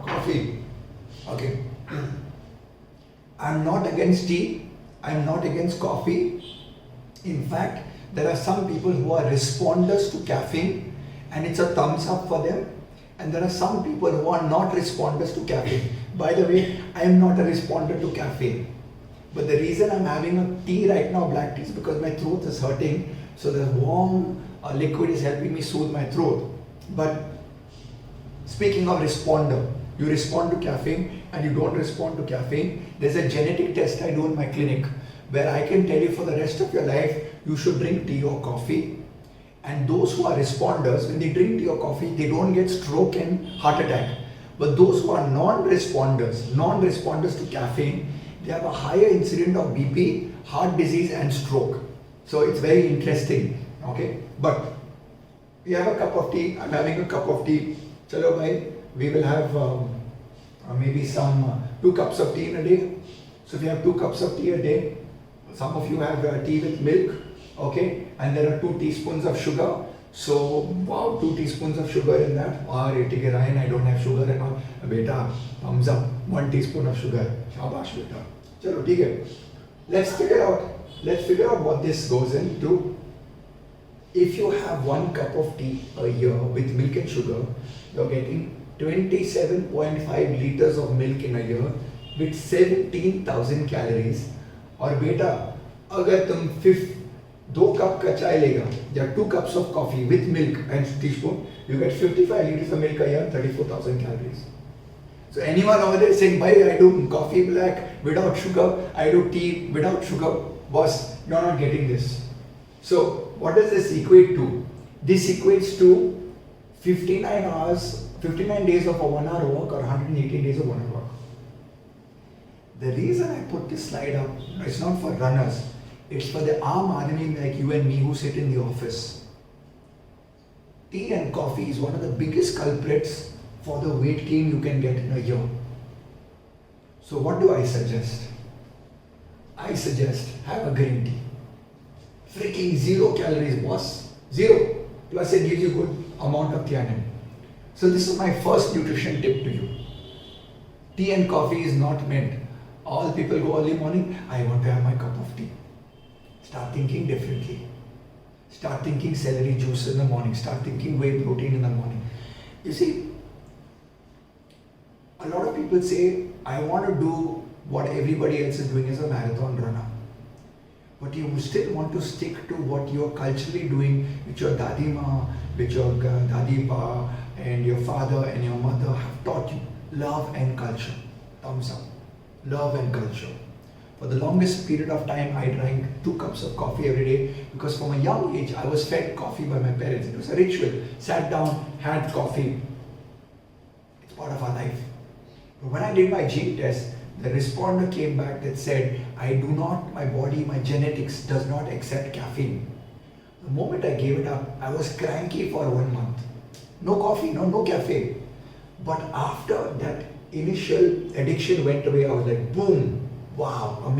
coffee. Okay. I'm not against tea. I'm not against coffee. In fact, there are some people who are responders to caffeine and it's a thumbs up for them. And there are some people who are not responders to caffeine. By the way, I am not a responder to caffeine. But the reason I'm having a tea right now, black tea, is because my throat is hurting. So the warm liquid is helping me soothe my throat. But speaking of responder, you respond to caffeine and you don't respond to caffeine. There's a genetic test I do in my clinic where I can tell you for the rest of your life, you should drink tea or coffee. And those who are responders, when they drink tea or coffee, they don't get stroke and heart attack. But those who are non-responders to caffeine, they have a higher incidence of BP, heart disease and stroke. So it's very interesting. Okay, but we have a cup of tea. I'm having a cup of tea. Chalo bhai, we will have maybe some 2 cups of tea in a day. So if you have 2 cups of tea a day, some of you have tea with milk. Okay, and there are 2 teaspoons of sugar. So wow, 2 teaspoons of sugar in that. Ryan, I don't have sugar and all. Beta, thumbs up. 1 teaspoon of sugar. Shabash beta. Chalo, ठीक है. Let's figure out what this goes into. If you have 1 cup of tea a year with milk and sugar, you're getting 27.5 liters of milk in a year with 17,000 calories. और बेटा अगर तुम 2 cup का चाय लेगा या 2 cups of coffee with milk and teaspoon, you get 55 liters of milk a year, 34,000 calories. So anyone over there saying, "Bhai, I do coffee black without sugar, I do tea without sugar," boss, you're not getting this. So what does this equate to? This equates to 59 days of a 1 hour walk or 180 days of 1 hour walk. The reason I put this slide up, it's not for runners, it's for the aam aadmi like you and me who sit in the office. Tea and coffee is one of the biggest culprits for the weight gain you can get in a year. So what do I suggest? I suggest have a green tea. Freaking 0 calories, boss. 0. Plus it gives you good amount of theanine. So this is my first nutrition tip to you. Tea and coffee is not meant. All people go early morning, I want to have my cup of tea. Start thinking differently. Start thinking celery juice in the morning. Start thinking whey protein in the morning. You see, a lot of people say, I want to do what everybody else is doing as a marathon runner. But you still want to stick to what you're culturally doing, which your dadi ma, which your dadi pa, and your father and your mother have taught you. Love and culture. Thumbs up. Love and culture. For the longest period of time, I drank 2 cups of coffee every day because from a young age, I was fed coffee by my parents. It was a ritual. Sat down, had coffee. It's part of our life. But when I did my gene test, the responder came back that said, my body, my genetics does not accept caffeine. The moment I gave it up, I was cranky for 1 month. No coffee, no caffeine. But after that initial addiction went away, I was like, boom, wow, amazing.